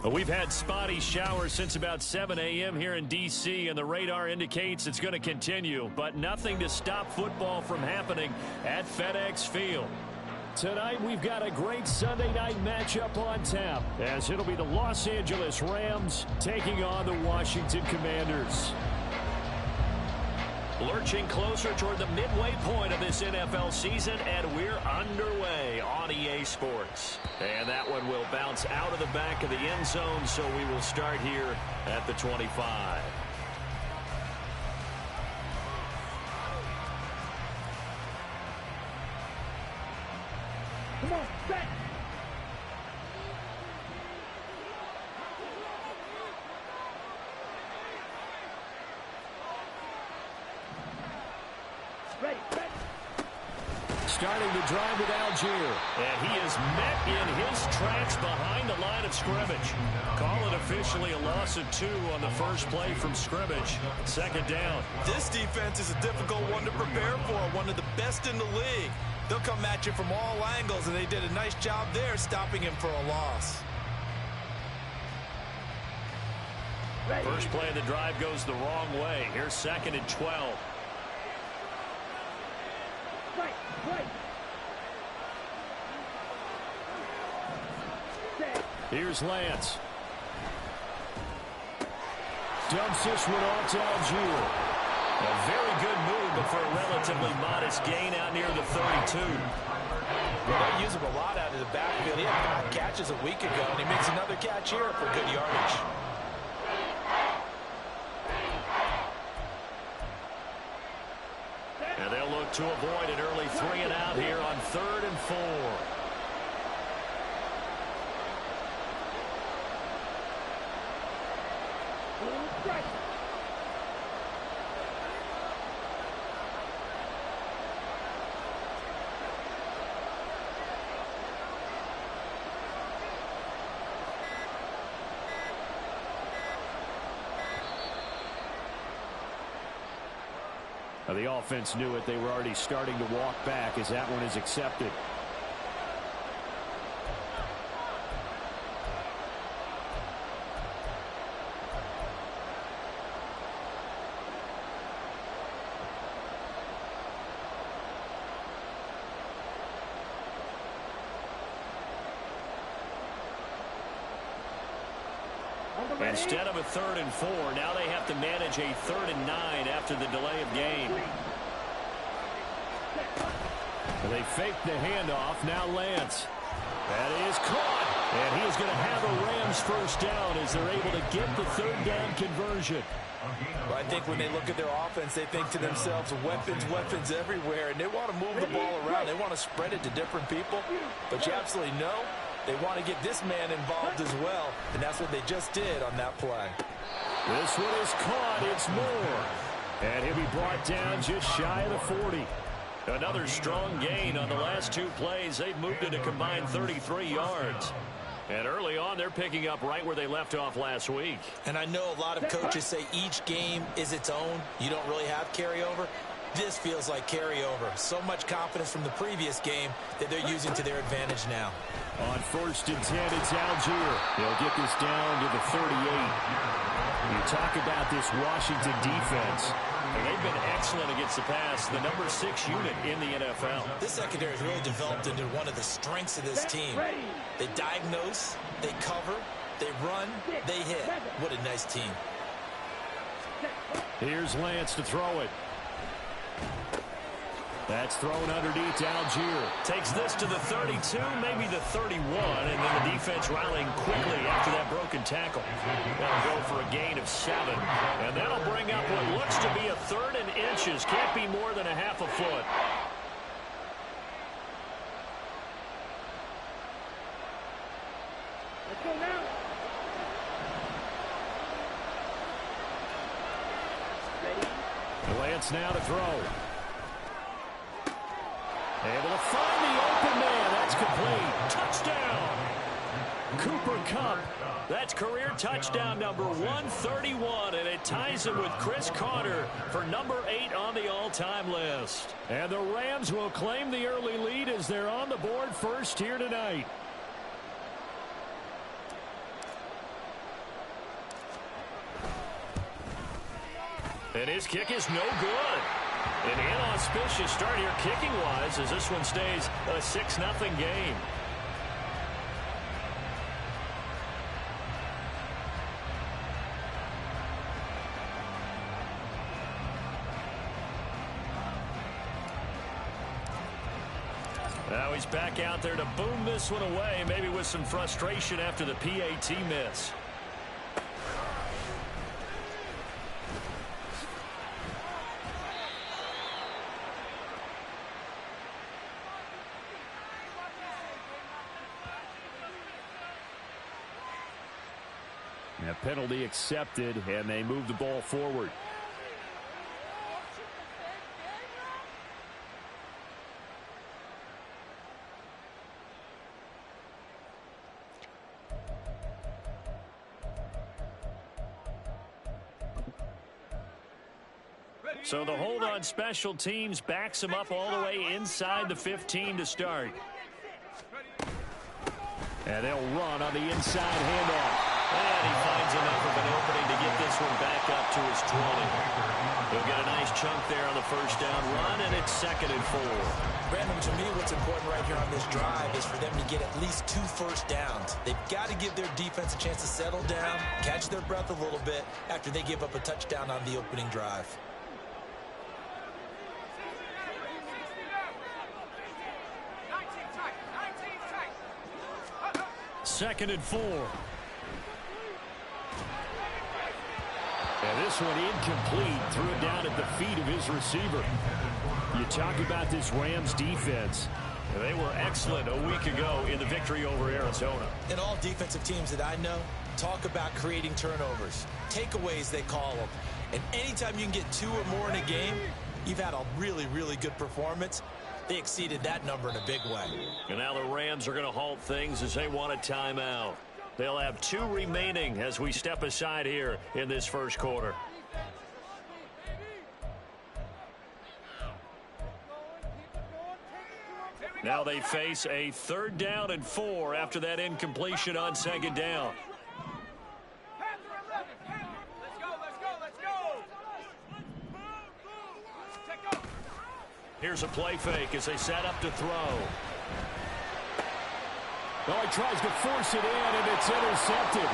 Well, we've had spotty showers since about 7 a.m. here in D.C., and the radar indicates it's going to continue, but nothing to stop football from happening at FedEx Field. Tonight, we've got a great Sunday night matchup on tap, as it'll be the Los Angeles Rams taking on the Washington Commanders. Lurching closer toward the midway point of this NFL season, and we're underway on EA Sports. And that one will bounce out of the back of the end zone, so we will start here at the 25. Come on, back. Ready. Starting to drive with Algier. And he is met in his tracks behind the line of scrimmage. Call it officially a loss of 2 on the first play from scrimmage. Second down. This defense is a difficult one to prepare for, one of the best in the league. They'll come at you from all angles, and they did a nice job there stopping him for a loss. First play of the drive goes the wrong way. Here's 2nd and 12. Right. Here's Lance. Dumps this one off to Algier. A very good move, but for a relatively modest gain out near the 32. They use him a lot out of the backfield. He had 5 catches a week ago, and he makes another catch here for good yardage. And they'll look to avoid an early 3 and out here on 3rd and 4. Right. The offense knew it. They were already starting to walk back as that one is accepted. Instead of a 3rd and 4, now they have to manage a 3rd and 9 after the delay of game. They fake the handoff. Now Lance. That is caught. And he is going to have a Rams first down as they're able to get the 3rd down conversion. Well, I think when they look at their offense, they think to themselves, weapons everywhere, and they want to move the ball around. They want to spread it to different people, but you absolutely know they want to get this man involved as well, and that's what they just did on that play. This one is caught. It's Moore. And he'll be brought down just shy of the 40. Another strong gain on the last 2 plays. They've moved it a combined 33 yards. And early on, they're picking up right where they left off last week. And I know a lot of coaches say each game is its own. You don't really have carryover. This feels like carryover. So much confidence from the previous game that they're using to their advantage now. On 1st and 10, it's Algier. They'll get this down to the 38. You talk about this Washington defense. And they've been excellent against the pass, the number 6 unit in the NFL. This secondary has really developed into one of the strengths of this team. They diagnose, they cover, they run, they hit. What a nice team. Here's Lance to throw it. That's thrown underneath to Algier. Takes this to the 32, maybe the 31, and then the defense rallying quickly after that broken tackle. That'll go for a gain of 7, and that'll bring up what looks to be a 3rd and inches. Can't be more than a half a foot. Let's go now. Lance now to throw. Able to find the open man. That's complete. Touchdown. Cooper Kupp. That's career touchdown number 131, and it ties him with Chris Carter for number 8 on the all-time list. And the Rams will claim the early lead as they're on the board first here tonight. And his kick is no good. An inauspicious start here kicking-wise as this one stays a 6-0 game. Now he's back out there to boom this one away, maybe with some frustration after the PAT miss. A penalty accepted, and they move the ball forward. So the hold on special teams backs him up all the way inside the 15 to start. And they'll run on the inside handoff. And he finds enough of an opening to get this one back up to his 20. He'll get a nice chunk there on the first down run, and it's 2nd and 4. Brandon, to me, what's important right here on this drive is for them to get at least 2 first downs. They've got to give their defense a chance to settle down, catch their breath a little bit after they give up a touchdown on the opening drive. 2nd and 4. And this one incomplete. Threw it down at the feet of his receiver. You talk about this Rams defense. They were excellent a week ago in the victory over Arizona. And all defensive teams that I know talk about creating turnovers. Takeaways, they call them. And anytime you can get 2 or more in a game, you've had a really, really good performance. They exceeded that number in a big way. And now the Rams are going to halt things as they want a timeout. They'll have 2 remaining as we step aside here in this first quarter. Now they face a 3rd down and 4 after that incompletion on 2nd down. Here's a play fake as they set up to throw. Oh, he tries to force it in, and it's intercepted.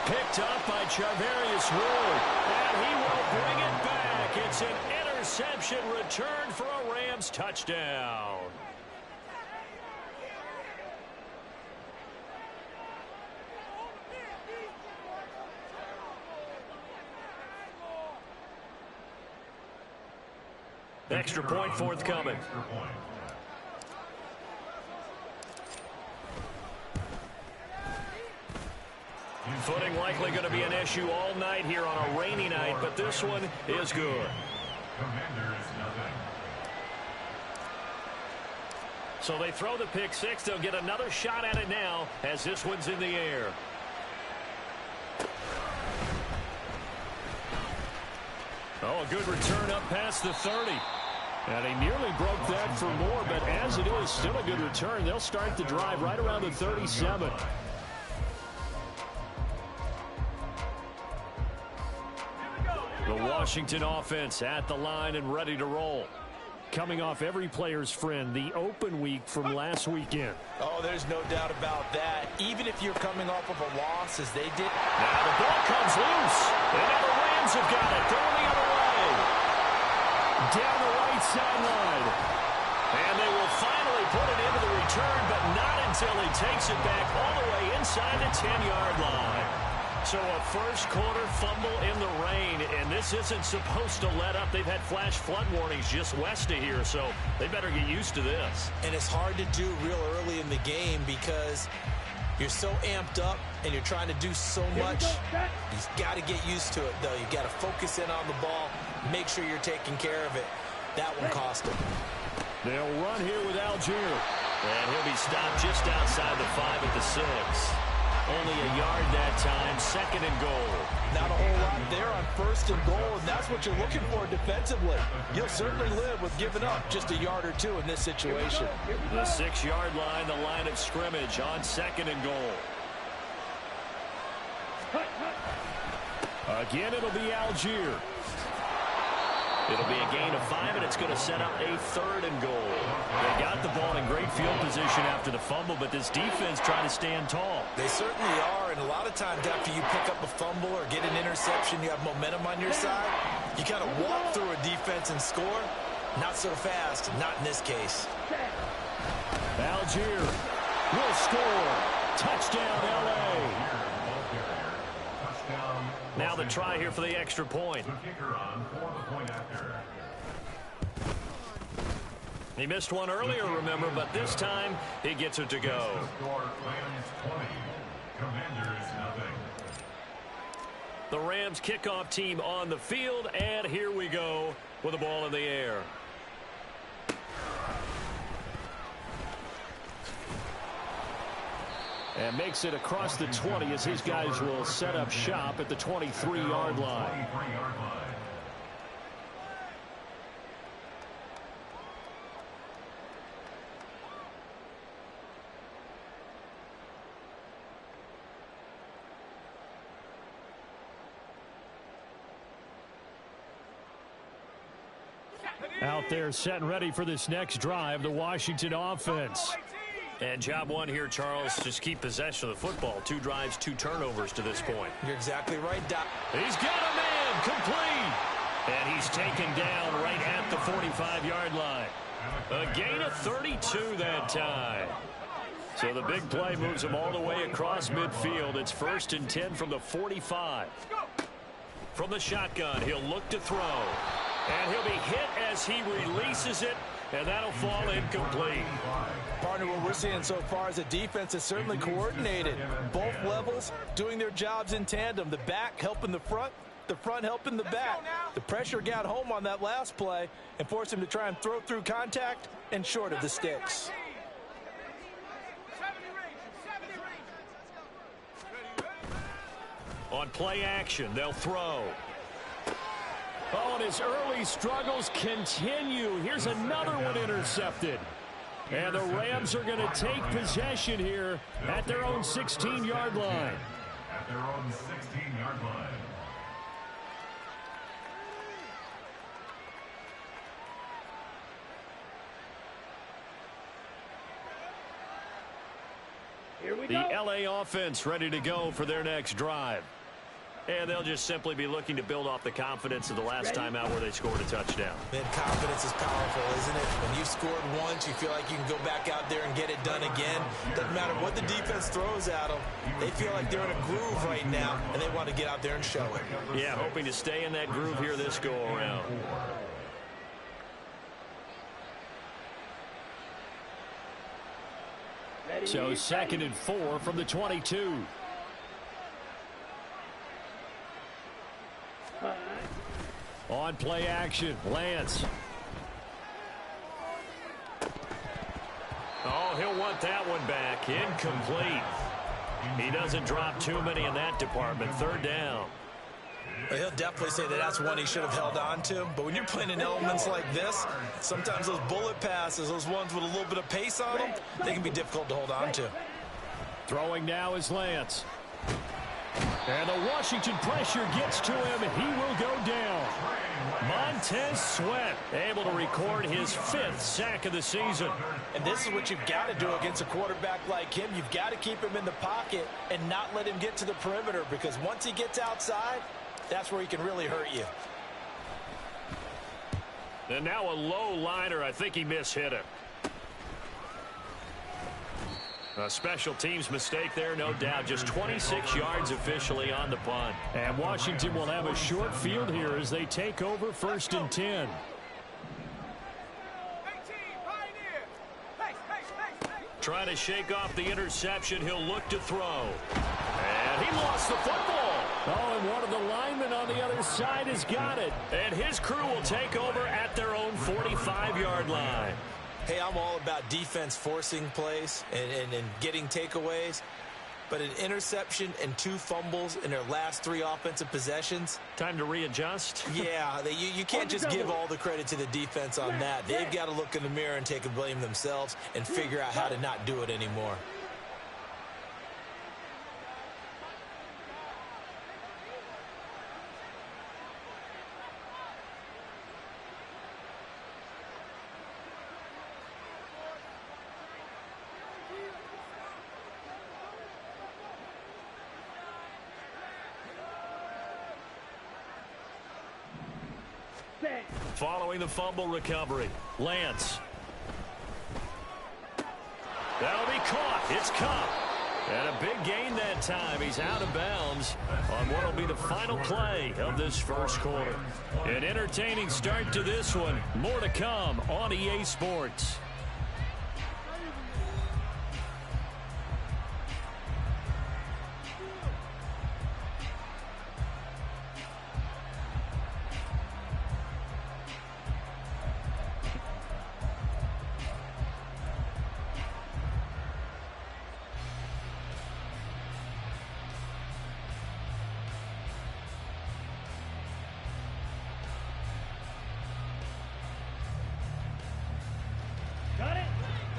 Picked up by Charvarius Ward, and he will bring it back. It's an interception return for a Rams touchdown. Extra point forthcoming. Footing likely going to be an issue all night here on a rainy night, but this one is good. So they throw the pick six. They'll get another shot at it now as this one's in the air. Oh, a good return up past the 30. And he nearly broke that for more, but as it is, still a good return. They'll start the drive right around the 37. The Washington offense at the line and ready to roll. Coming off every player's friend, the open week from last weekend. Oh, there's no doubt about that. Even if you're coming off of a loss as they did. Now the ball comes loose. And now the Rams have got it. Going the other way. Down the right sideline. And they will finally put it into the return, but not until he takes it back all the way inside the 10-yard line. So a first quarter fumble in the rain, and this isn't supposed to let up. They've had flash flood warnings just west of here, so they better get used to this. And it's hard to do real early in the game because you're so amped up and you're trying to do so much. You've got to get used to it, though. You've got to focus in on the ball, make sure you're taking care of it. That one cost him. They'll run here with Algier. And he'll be stopped just outside the 5 at the 6. Only a yard that time, 2nd and goal. Not a whole lot there on 1st and goal, and that's what you're looking for defensively. You'll certainly live with giving up just a yard or 2 in this situation. The 6-yard line, the line of scrimmage on 2nd and goal. Again, it'll be Algier. It'll be a gain of 5, and it's going to set up a 3rd and goal. They got the ball in great field position after the fumble, but this defense trying to stand tall. They certainly are, and a lot of times after you pick up a fumble or get an interception, you have momentum on your side. You kind of walk through a defense and score. Not so fast, not in this case. Algier will score. Touchdown, L.A. Now the try here for the extra point. He missed one earlier, remember, but this time he gets it to go. The Rams kickoff team on the field, and here we go with the ball in the air. And makes it across the 20 as his guys will set up shop at the 23-yard line. Out there set and ready for this next drive, the Washington offense. And job one here, Charles, just keep possession of the football. 2 drives, 2 turnovers to this point. You're exactly right, Doc. He's got a man, complete. And he's taken down right at the 45-yard line. A gain of 32 that time. So the big play moves him all the way across midfield. It's 1st and 10 from the 45. From the shotgun, he'll look to throw. And he'll be hit as he releases it, and that'll fall incomplete. Partner, what we're seeing so far is a defense is certainly coordinated. Both levels doing their jobs in tandem. The back helping the front helping the back. The pressure got home on that last play and forced him to try and throw through contact and short of the sticks. On play action, they'll throw. Oh, and his early struggles continue. Here's another one intercepted. And the Rams are going to take possession here at their own 16-yard line. At their own 16-yard line. Here we The go. L.A. offense ready to go for their next drive. And they'll just simply be looking to build off the confidence of the last time out where they scored a touchdown. Man, confidence is powerful, isn't it? When you've scored once, you feel like you can go back out there and get it done again. Doesn't matter what the defense throws at them. They feel like they're in a groove right now, and they want to get out there and show it. Yeah, hoping to stay in that groove here this go-around. So 2nd and 4 from the 22. On play action, Lance. Oh, he'll want that one back. Incomplete. He doesn't drop too many in that department. 3rd down. Well, he'll definitely say that that's one he should have held on to. But when you're playing in elements like this, sometimes those bullet passes, those ones with a little bit of pace on them, they can be difficult to hold on to. Throwing now is Lance. And the Washington pressure gets to him, and he will go down. Montez Sweat able to record his 5th sack of the season. And this is what you've got to do against a quarterback like him. You've got to keep him in the pocket and not let him get to the perimeter, because once he gets outside, that's where he can really hurt you. And now a low liner. I think he mishit it. A special teams mistake there, no doubt. Just 26 yards officially on the punt. And Washington will have a short field here as they take over 1st and 10. Trying to shake off the interception. He'll look to throw. And he lost the football. Oh, and one of the linemen on the other side has got it. And his crew will take over at their own 45-yard line. Hey, I'm all about defense forcing plays and getting takeaways. But an interception and 2 fumbles in their last 3 offensive possessions. Time to readjust. Yeah, you can't just give all the credit to the defense on that. They've got to look in the mirror and take a blame themselves and figure out how to not do it anymore. Following the fumble recovery, Lance. That'll be caught. It's caught. And a big gain that time. He's out of bounds on what will be the final play of this first quarter. An entertaining start to this one. More to come on EA Sports.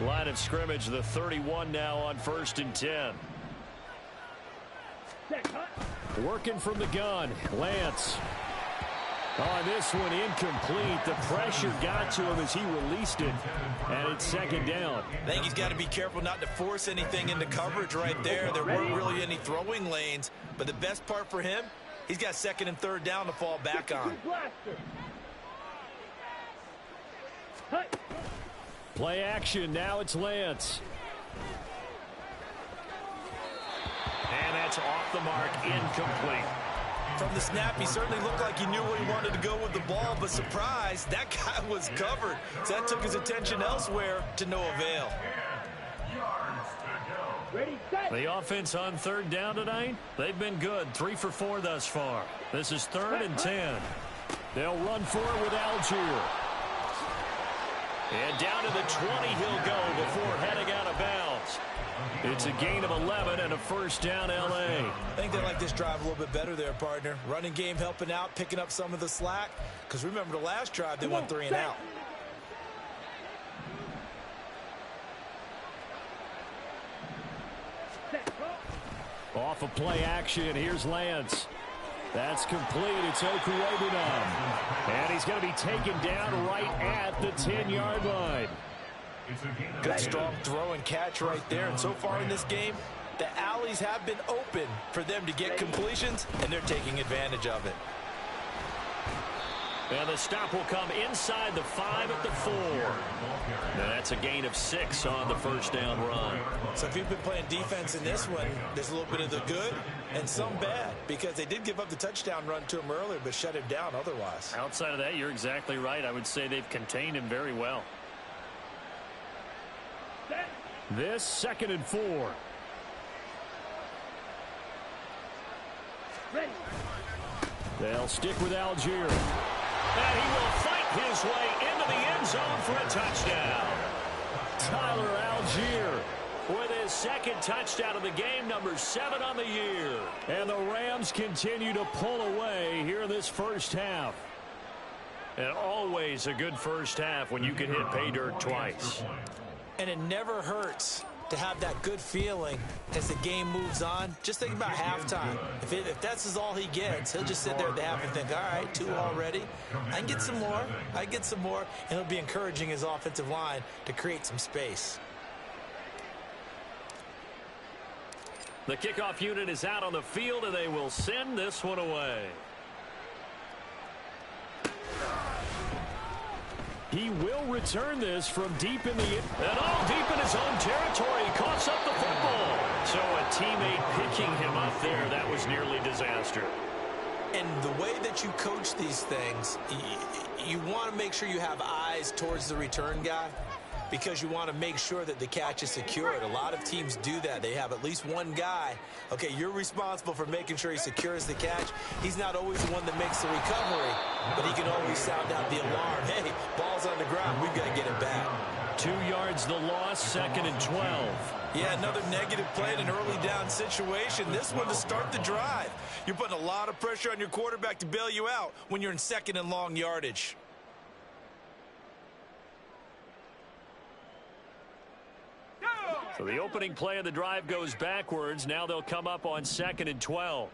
Line of scrimmage, the 31 now on 1st and 10. Working from the gun, Lance. On this one, incomplete. The pressure got to him as he released it, and it's 2nd down. I think he's got to be careful not to force anything into coverage right there. There weren't really any throwing lanes, but the best part for him, he's got 2nd and 3rd down to fall back on. Play action, now it's Lance. And that's off the mark, incomplete. From the snap, he certainly looked like he knew where he wanted to go with the ball, but surprise, that guy was covered. So that took his attention elsewhere to no avail. The offense on 3rd down tonight, they've been good. 3 for 4 thus far. This is 3rd and 10. They'll run for it with Algier. And down to the 20 he'll go before heading out of bounds. It's a gain of 11 and a 1st down L.A. I think they like this drive a little bit better there, partner. Running game helping out, picking up some of the slack. Because remember the last drive, they went 3 and out. Off of play action, here's Lance. That's complete. It's Okuwebunam. And he's going to be taken down right at the 10-yard line. Good strong throw and catch right there. And so far in this game, the alleys have been open for them to get completions, and they're taking advantage of it. And the stop will come inside the 5 at the 4. Now that's a gain of 6 on the 1st down run. So if you've been playing defense in this one, there's a little bit of the good and some bad, because they did give up the touchdown run to him earlier but shut him down otherwise. Outside of that, you're exactly right. I would say they've contained him very well. This 2nd and 4. They'll stick with Algier. And he will fight his way into the end zone for a touchdown. Tyler Algier with his 2nd touchdown of the game, number 7 on the year. And the Rams continue to pull away here in this first half. And always a good first half when you can hit pay dirt twice. And it never hurts to have that good feeling as the game moves on. Just think about halftime. If that's all he gets, he'll just sit there at the half and think, all right, 2 already. I can get some more. I get some more. And he'll be encouraging his offensive line to create some space. The kickoff unit is out on the field, and they will send this one away. He will return this from deep in the and all deep in his own territory. He coughs up the football. So a teammate picking him up there, that was nearly disaster. And the way that you coach these things, you want to make sure you have eyes towards the return guy, because you want to make sure that the catch is secured. A lot of teams do that. They have at least one guy. Okay, you're responsible for making sure he secures the catch. He's not always the one that makes the recovery, but he can always sound out the alarm. Hey, ball's on the ground. We've got to get it back. 2 yards the loss, 2nd and 12. Yeah, another negative play in an early down situation. This one to start the drive. You're putting a lot of pressure on your quarterback to bail you out when you're in 2nd and long yardage. So the opening play of the drive goes backwards. Now they'll come up on 2nd and 12.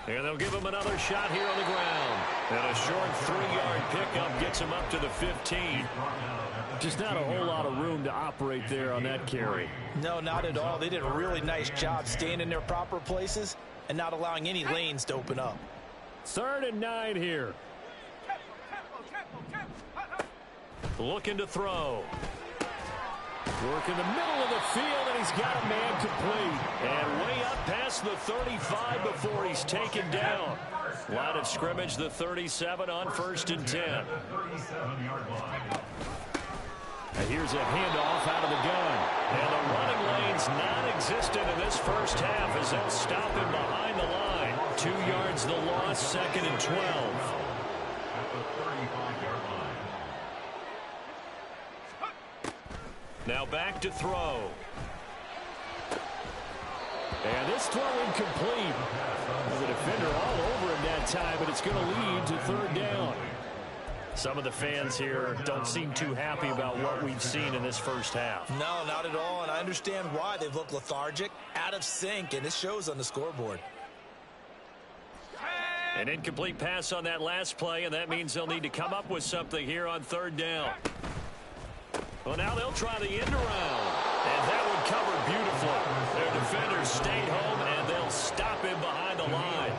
And they'll give him another shot here on the ground. And a short 3-yard pickup gets him up to the 15. Just not a whole lot of room to operate there on that carry. No, not at all. They did a really nice job staying in their proper places and not allowing any lanes to open up. 3rd and 9 here. Looking to throw. Work in the middle of the field, and he's got a man complete. And way up past the 35 before he's taken down. Line of scrimmage, the 37 on 1st and 10. And here's a handoff out of the gun. And the running lane's non-existent in this first half as they'll stop him behind the line. 2 yards the loss, 2nd and 12. Now back to throw. And this throw incomplete. The defender all over him that time, but it's going to lead to 3rd down. Some of the fans here don't seem too happy about what we've seen in this first half. No, not at all, and I understand why. They've looked lethargic, out of sync, and it shows on the scoreboard. An incomplete pass on that last play, and that means they'll need to come up with something here on 3rd down. Well, now they'll try the end around, and that one covered beautifully. Their defenders stayed home, and they'll stop him behind the line.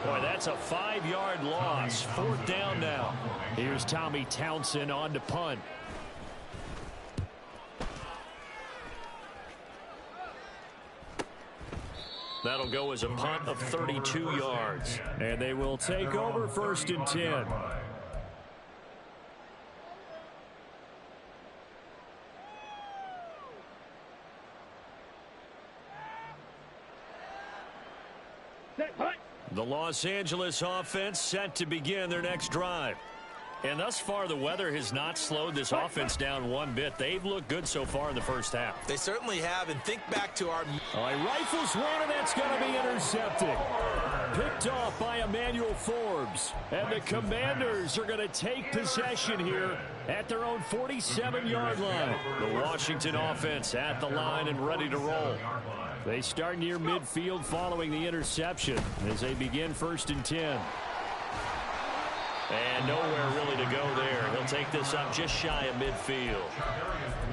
Boy, that's a 5-yard loss. 4th down now. Here's Tommy Townsend on to punt. That'll go as a punt of 32 yards. And they will take over 1st and 10. The Los Angeles offense set to begin their next drive. And thus far, the weather has not slowed this offense down one bit. They've looked good so far in the first half. They certainly have, and think back to our... All right, rifles one, and that's going to be intercepted. Picked off by Emmanuel Forbes. And the Commanders are going to take possession here at their own 47-yard line. The Washington offense at the line and ready to roll. They start near midfield following the interception as they begin 1st and 10. And nowhere really to go there. He'll take this up just shy of midfield.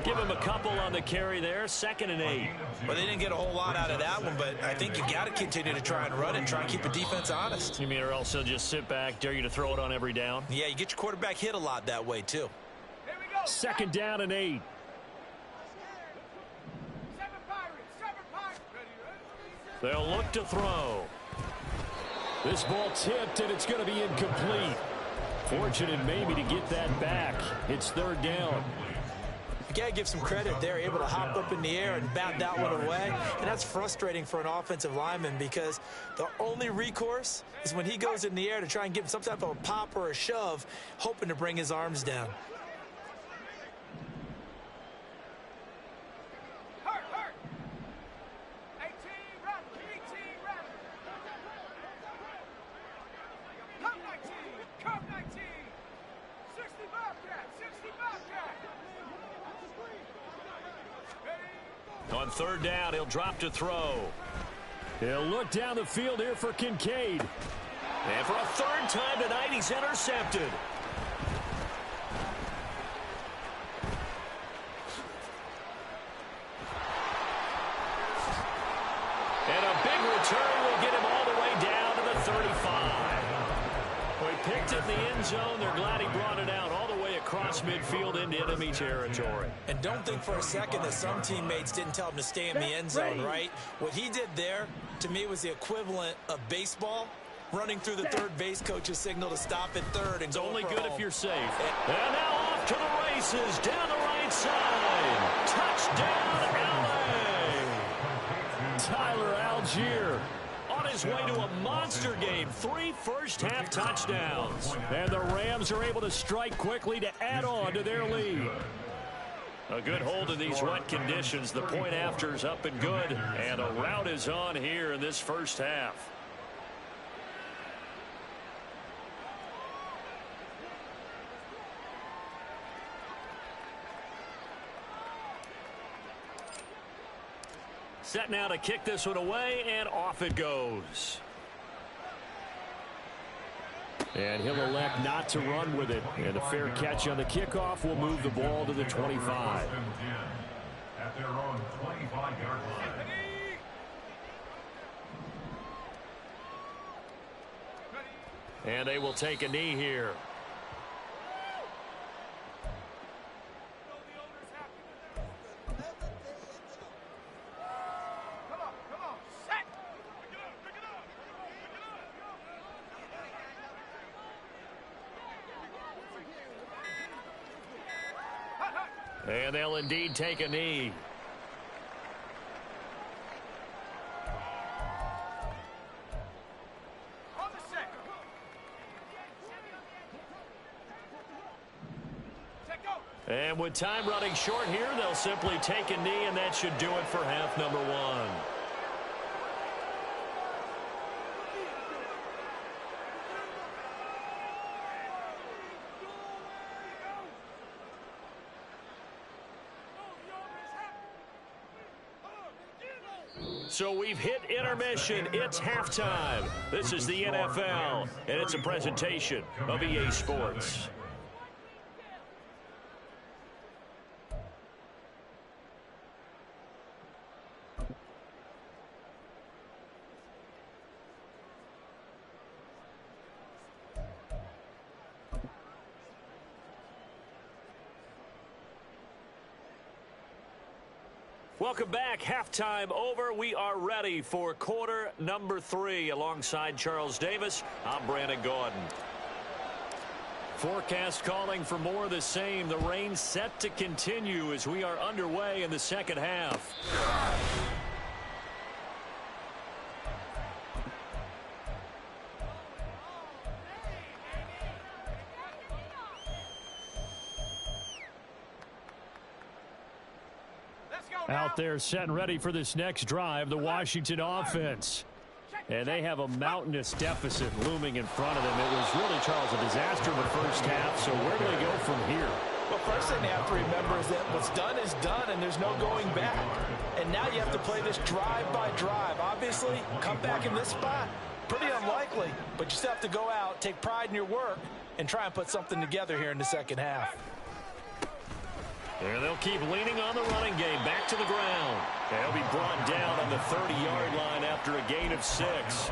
Give him a couple on the carry there. 2nd and 8. Well, they didn't get a whole lot out of that one, but I think you got to continue to try and run it, try and keep the defense honest. You mean, or else he'll just sit back, dare you to throw it on every down? Yeah, you get your quarterback hit a lot that way, too. 2nd down and 8. They'll look to throw. This ball tipped, and it's going to be incomplete. Fortunate maybe to get that back. It's 3rd down. You got to give some credit. They're able to hop up in the air and bat that one away. And that's frustrating for an offensive lineman because the only recourse is when he goes in the air to try and give him some type of a pop or a shove, hoping to bring his arms down. On 3rd down, he'll drop to throw. He'll look down the field here for Kincaid. And for a 3rd time tonight, he's intercepted. And a big return will get him all the way down to the 35. Well, he picked it in the end zone. They're glad he brought it out all the way across midfield into enemy territory. And don't think for a second that some teammates didn't tell him to stay in the end zone, right? What he did there, to me, was the equivalent of baseball running through the third base coach's signal to stop at third. And it's only good home. If you're safe. And now off to the races down the right side. Touchdown, LA. Tyler Algier on his way to a monster game. 3 first-half touchdowns. And the Rams are able to strike quickly to add on to their lead. A good hold in these wet conditions. The point after's up and good. And a rout is on here in this first half. Set now to kick this one away, and off it goes. And he'll elect not to run with it. And a fair catch on the kickoff will move the ball to the 25. At their own 25-yard line. And they will take a knee here. And they'll indeed take a knee. And with time running short here, they'll simply take a knee, and that should do it for half number one. So we've hit intermission. It's halftime. This is the NFL, and it's a presentation of EA Sports. Welcome back. Halftime over. We are ready for quarter number 3. Alongside Charles Davis, I'm Brandon Gordon. Forecast calling for more of the same. The rain set to continue as we are underway in the second half. Out there set and ready for this next drive, the Washington offense. And they have a mountainous deficit looming in front of them. It was really, Charles, a disaster in the first half. So where do they go from here? Well, first thing they have to remember is that what's done is done, and there's no going back. And now you have to play this drive by drive. Obviously, come back in this spot, pretty unlikely. But you still have to go out, take pride in your work, and try and put something together here in the second half. And they'll keep leaning on the running game. Back to the ground. And he'll be brought down on the 30-yard line after a gain of 6.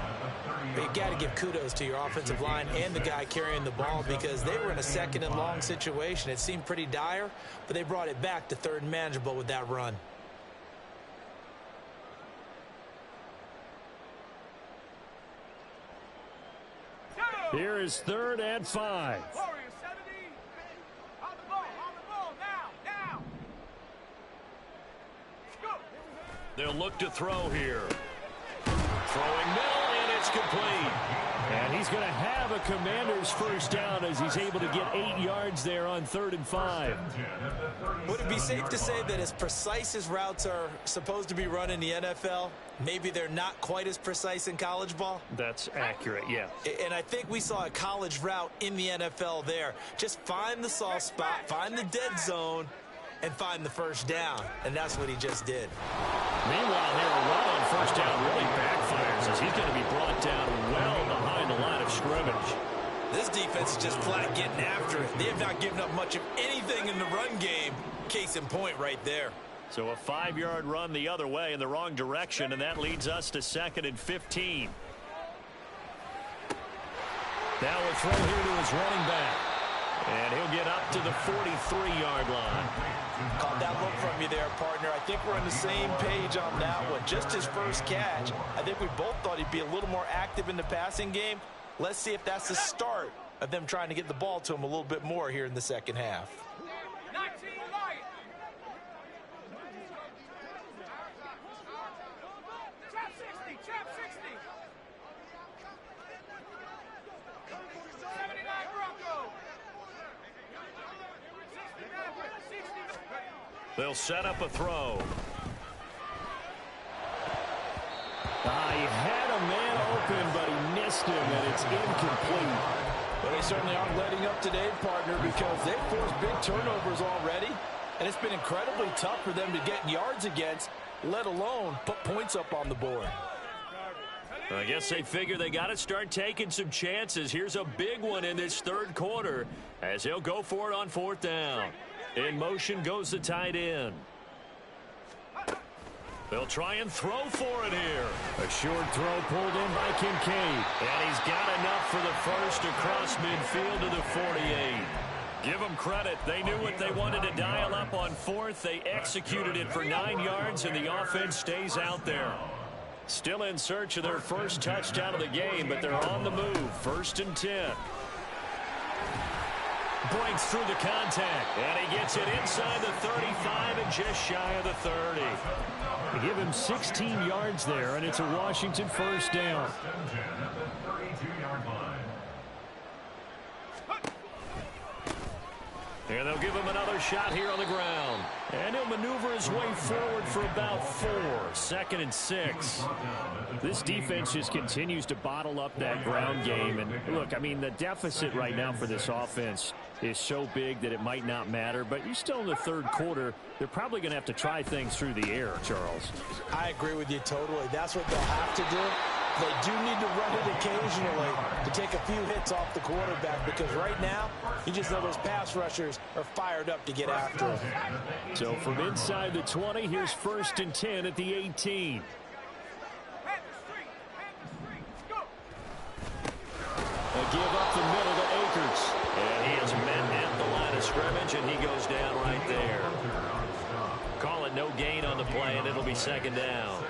You got to give kudos to your offensive line and the guy carrying the ball, because they were in a second and long situation. It seemed pretty dire, but they brought it back to third and manageable with that run. Here is 3rd and 5. They'll look to throw here. Throwing middle, and it's complete. And he's going to have a Commander's first down as he's able to get 8 yards there on 3rd and 5. Would it be safe to say that as precise as routes are supposed to be run in the NFL, maybe they're not quite as precise in college ball? That's accurate, yeah. And I think we saw a college route in the NFL there. Just find the soft spot, find the dead zone, and find the first down. And that's what he just did. Meanwhile, here a run on first down really backfires as he's going to be brought down well behind the line of scrimmage. This defense is just flat getting after it. They have not given up much of anything in the run game. Case in point right there. So a 5-yard run the other way in the wrong direction, and that leads us to 2nd and 15. Now a throw here to his running back. And he'll get up to the 43-yard line. Caught that look from you there, partner. I think we're on the same page on that one. Just his first catch. I think we both thought he'd be a little more active in the passing game. Let's see if that's the start of them trying to get the ball to him a little bit more here in the second half. They'll set up a throw. He had a man open, but he missed him, and it's incomplete. Well, they certainly aren't letting up today, partner, because they've forced big turnovers already, and it's been incredibly tough for them to get yards against, let alone put points up on the board. I guess they figure they got to start taking some chances. Here's a big one in this third quarter as he'll go for it on 4th down. In motion goes the tight end. They'll try and throw for it here. A short throw pulled in by Kincaid. And he's got enough for the first across midfield to the 48. Give them credit. They knew what they wanted to dial up on fourth. They executed it for 9 yards, and the offense stays out there. Still in search of their first touchdown of the game, but they're on the move. 1st and 10. Breaks through the contact, and he gets it inside the 35 and just shy of the 30. They give him 16 yards there, and it's a Washington first down. And they'll give him another shot here on the ground. And he'll maneuver his way forward for about 4. 2nd and 6. This defense just continues to bottle up that ground game. And look, I mean, the deficit right now for this offense is so big that it might not matter. But you're still in the 3rd quarter. They're probably going to have to try things through the air, Charles. I agree with you totally. That's what they'll have to do. They do need to run it occasionally to take a few hits off the quarterback, because right now, you just know those pass rushers are fired up to get after him. So from inside the 20, here's 1st and 10 at the 18. A give up the middle to Akers. And he is met at the line of scrimmage, and he goes down right there. Call it no gain on the play, and it'll be 2nd down.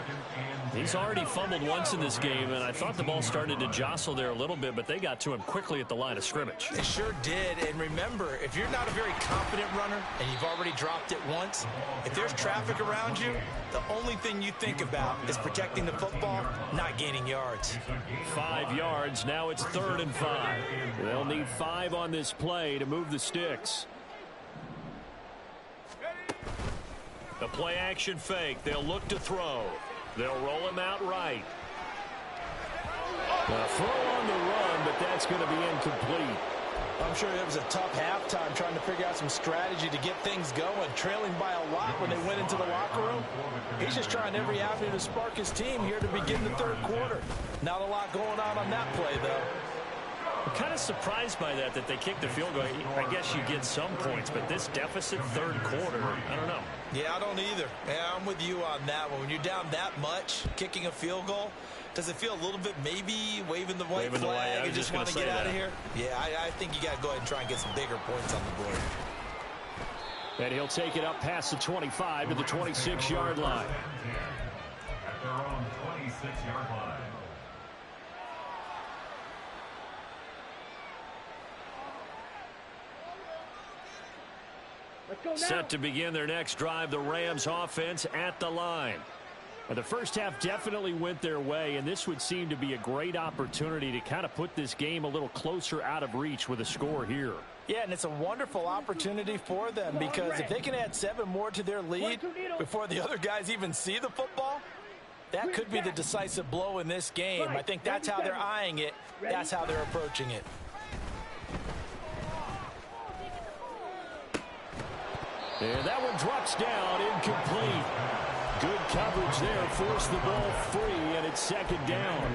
He's already fumbled once in this game, and I thought the ball started to jostle there a little bit, but they got to him quickly at the line of scrimmage. They sure did. And remember, if you're not a very confident runner and you've already dropped it once, if there's traffic around you, the only thing you think about is protecting the football, not gaining yards. 5 yards. Now it's 3rd and 5. They'll need 5 on this play to move the sticks. The play action fake. They'll look to throw. They'll roll him out right. A throw on the run, but that's going to be incomplete. I'm sure it was a tough halftime trying to figure out some strategy to get things going, trailing by a lot when they went into the locker room. He's just trying every avenue to spark his team here to begin the 3rd quarter. Not a lot going on that play, though. I'm kind of surprised by that they kicked the field goal. I guess you get some points, but this deficit 3rd quarter, I don't know. Yeah, I don't either. Yeah, I'm with you on that one. When you're down that much, kicking a field goal, does it feel a little bit maybe waving the white flag and just want to get out of here? Yeah, I think you got to go ahead and try and get some bigger points on the board. And he'll take it up past the 25 to the 26-yard line. At their own 26-yard line. Set to begin their next drive, the Rams offense at the line. The first half definitely went their way, and this would seem to be a great opportunity to kind of put this game a little closer out of reach with a score here. Yeah, and it's a wonderful opportunity for them, because if they can add 7 more to their lead before the other guys even see the football, that could be the decisive blow in this game. I think that's how they're eyeing it. That's how they're approaching it. And that one drops down, incomplete. Good coverage there, forced the ball free, and it's 2nd down.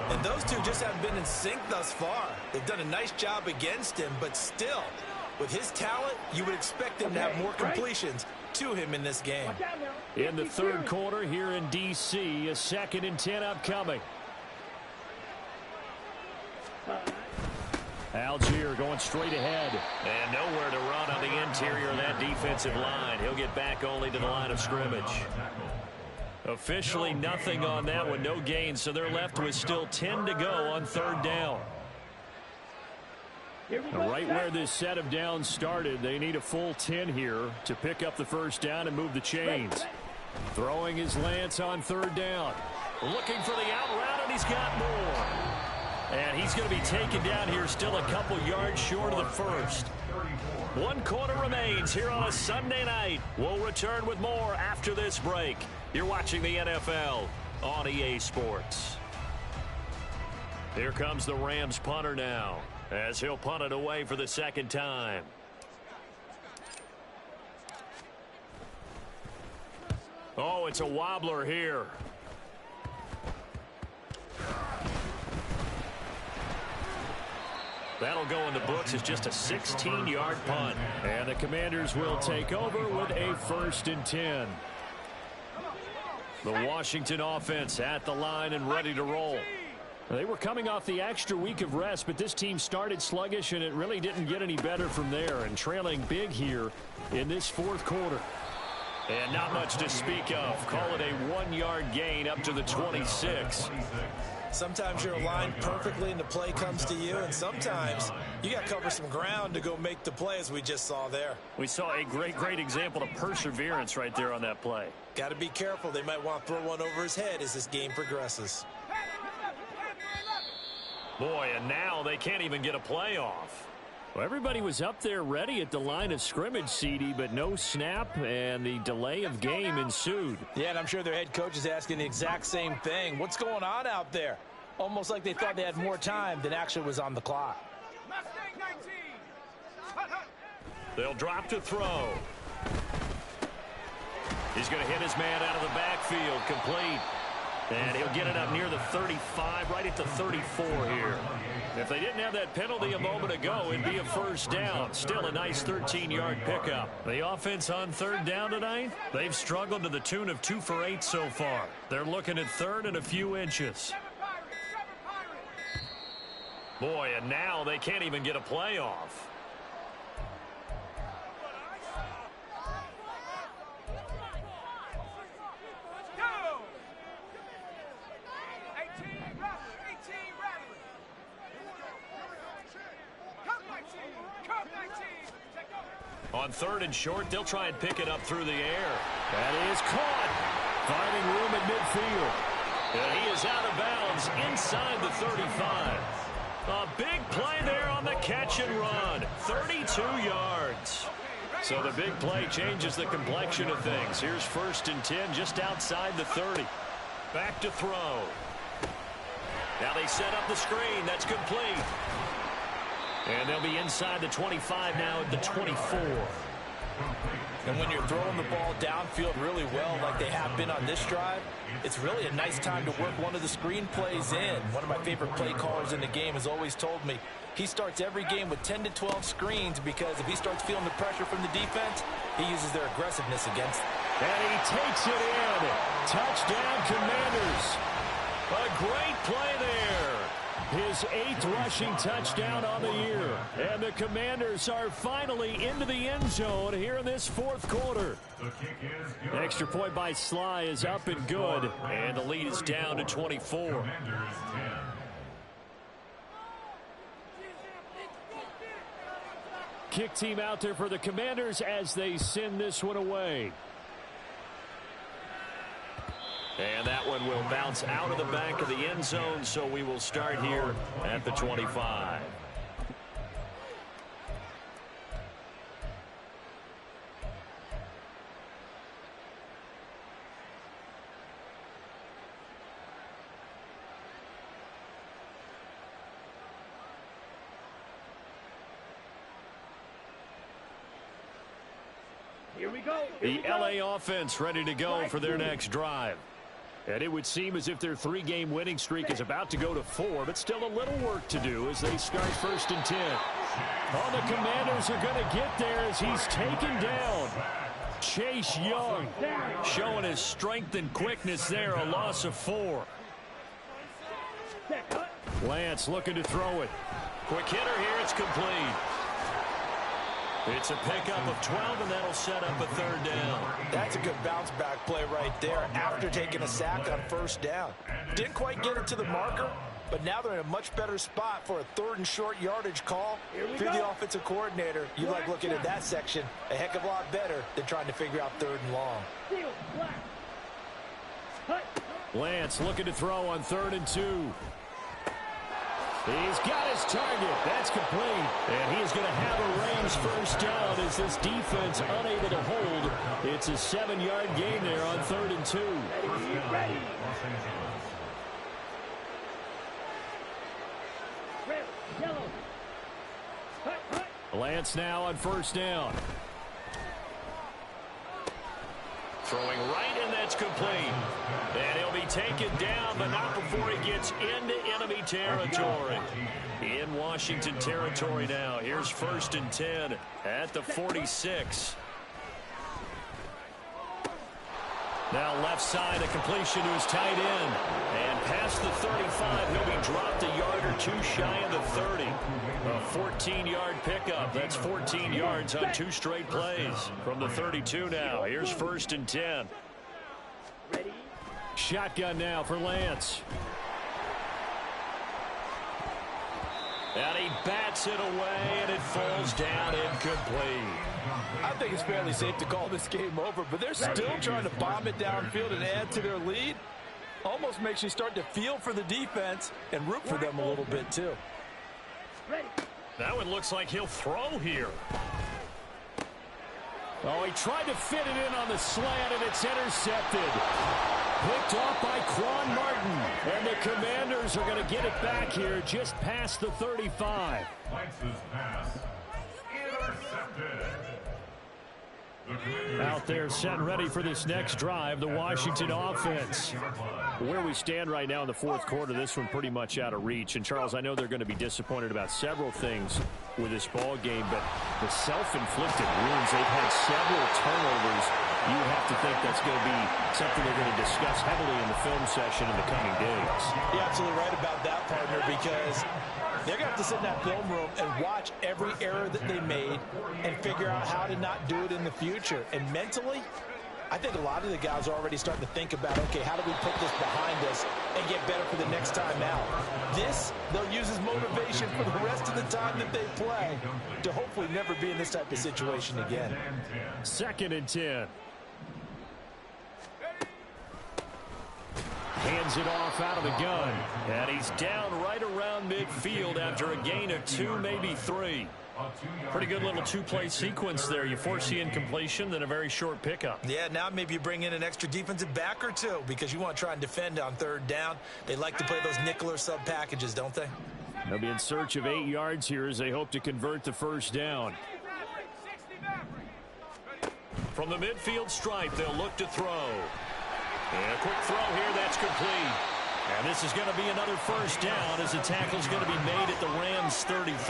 And those two just haven't been in sync thus far. They've done a nice job against him, but still, with his talent, you would expect him to have more completions to him in this game. In the 3rd quarter here in D.C., a 2nd and 10 upcoming. Algier going straight ahead. And nowhere to run on the interior of that defensive line. He'll get back only to the line of scrimmage. Officially nothing on that one. No gain, so they're left with still 10 to go on 3rd down. Right where this set of downs started, they need a full 10 here to pick up the first down and move the chains. Throwing his Lance on 3rd down. Looking for the out route, and he's got more. And he's going to be taken down here, still a couple yards short of the first. 1 quarter remains here on a Sunday night. We'll return with more after this break. You're watching the NFL on EA Sports. Here comes the Rams punter now, as he'll punt it away for the 2nd time. Oh, it's a wobbler here. That'll go in the books as just a 16-yard punt. And the Commanders will take over with a 1st and 10. The Washington offense at the line and ready to roll. They were coming off the extra week of rest, but this team started sluggish, and it really didn't get any better from there, and trailing big here in this fourth quarter. And not much to speak of. Call it a 1-yard gain up to the 26. Sometimes you're aligned perfectly and the play comes to you, and sometimes you got to cover some ground to go make the play, as we just saw there. We saw a great example of perseverance right there on that play. Got to be careful. They might want to throw one over his head as this game progresses. Boy, and now they can't even get a play off. Well, everybody was up there ready at the line of scrimmage, CD, but no snap, and the delay of game ensued. Yeah, and I'm sure their head coach is asking the exact same thing. What's going on out there? Almost like they thought they had more time than actually was on the clock. They'll drop to throw. He's going to hit his man out of the backfield, complete. And he'll get it up near the 35, right at the 34 here. If they didn't have that penalty a moment ago, it'd be a first down. Still a nice 13-yard pickup. The offense on third down tonight, they've struggled to the tune of 2 for 8 so far. They're looking at third and a few inches. Boy, and now they can't even get a play off. On third and short, they'll try and pick it up through the air. That is caught. Finding room at midfield. And he is out of bounds inside the 35. A big play there on the catch and run. 32 yards. So the big play changes the complexion of things. Here's first and 10 just outside the 30. Back to throw. Now they set up the screen. That's complete. And they'll be inside the 25 now at the 24. And when you're throwing the ball downfield really well like they have been on this drive, it's really a nice time to work one of the screen plays in. One of my favorite play callers in the game has always told me he starts every game with 10 to 12 screens because if he starts feeling the pressure from the defense, he uses their aggressiveness against them. And he takes it in. Touchdown, Commanders. A great play there. His 8th rushing touchdown on the year. And the Commanders are finally into the end zone here in this fourth quarter. Extra point by Sly is up and good. And the lead is down to 24. Kick team out there for the Commanders as they send this one away. And that one will bounce out of the back of the end zone, so we will start here at the 25. Here we go. The LA offense ready to go for their next drive. And it would seem as if their 3-game winning streak is about to go to 4, but still a little work to do as they start first and 10. Oh, the Commanders are going to get there as he's taken down. Chase Young showing his strength and quickness there, a loss of 4. Lance looking to throw it. Quick hitter here, it's complete. It's a pickup of 12, and that'll set up a third down. That's a good bounce-back play right there after taking a sack on first down. Didn't quite get it to the marker, but now they're in a much better spot for a third and short yardage call. If you're the offensive coordinator, you like looking at that section a heck of a lot better than trying to figure out third and long. Lance looking to throw on 3rd and 2. He's got his target. That's complete. And he is going to have a Rams first down as this defense unable to hold. It's a 7-yard gain there on 3rd and 2. Ready. Red, yellow. Lance now on first down. Throwing right, and that's complete. And he'll be taken down, but not before he gets into enemy territory. In Washington territory now. Here's first and 10 at the 46. Now left side, a completion to his tight end. And past the 35, he'll be dropped a yard or two shy of the 30. A 14-yard pickup. That's 14 yards on 2 straight plays. From the 32 now, here's 1st and 10. Shotgun now for Lance. And he bats it away, and it falls down incomplete. I think it's fairly safe to call this game over, but they're still trying to bomb it downfield and add to their lead. Almost makes you start to feel for the defense and root for them a little bit, too. That one looks like he'll throw here. Oh, he tried to fit it in on the slant, and it's intercepted. Picked off by Quan Martin. And the Commanders are going to get it back here just past the 35. Lance's pass intercepted. Out there set and ready for this next drive, the Washington offense. Where we stand right now in the 4th quarter, this one pretty much out of reach. And, Charles, I know they're going to be disappointed about several things with this ball game, but the self-inflicted wounds, they've had several turnovers. You have to think that's going to be something they're going to discuss heavily in the film session in the coming days. You're absolutely right about that, partner, because they're going to have to sit in that film room and watch every error that they made and figure out how to not do it in the future. And mentally, I think a lot of the guys are already starting to think about, okay, how do we put this behind us and get better for the next time out? This, they'll use as motivation for the rest of the time that they play to hopefully never be in this type of situation again. 2nd and 10. Hands it off out of the gun. And he's down right around midfield after a gain of 2, maybe 3. Pretty good little 2-play sequence there. You force the incompletion, then a very short pickup. Yeah, now maybe you bring in an extra defensive back or 2 because you want to try and defend on 3rd down. They like to play those nickel or sub packages, don't they? They'll be in search of 8 yards here as they hope to convert the 1st down. From the midfield stripe, they'll look to throw. And a quick throw here, that's complete. And this is going to be another 1st down as the tackle's going to be made at the Rams' 33.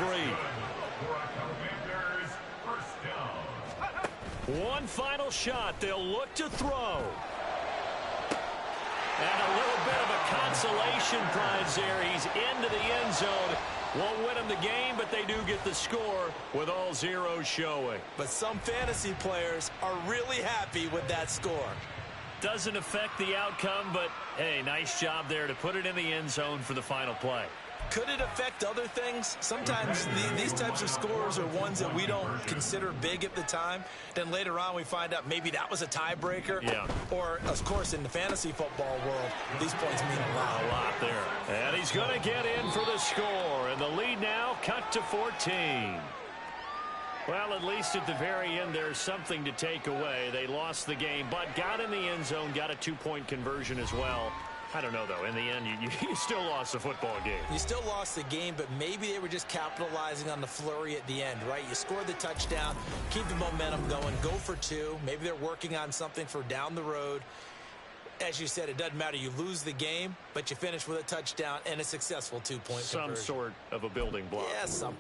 One final shot. They'll look to throw. And a little bit of a consolation prize there. He's into the end zone. Won't win him the game, but they do get the score with all zeros showing. But some fantasy players are really happy with that score. Doesn't affect the outcome, but, hey, nice job there to put it in the end zone for the final play. Could it affect other things? Sometimes these types of scores are ones that we don't consider big at the time. Then later on we find out maybe that was a tiebreaker. Yeah. Or, of course, in the fantasy football world, these points mean a lot. A lot there. And he's going to get in for the score. And the lead now cut to 14. Well, at least at the very end, there's something to take away. They lost the game, but got in the end zone, got a 2-point conversion as well. I don't know, though. In the end, you still lost the football game. You still lost the game, but maybe they were just capitalizing on the flurry at the end, right? You score the touchdown, keep the momentum going, go for 2. Maybe they're working on something for down the road. As you said, it doesn't matter. You lose the game, but you finish with a touchdown and a successful 2-point conversion. Some sort of a building block. Yeah, some.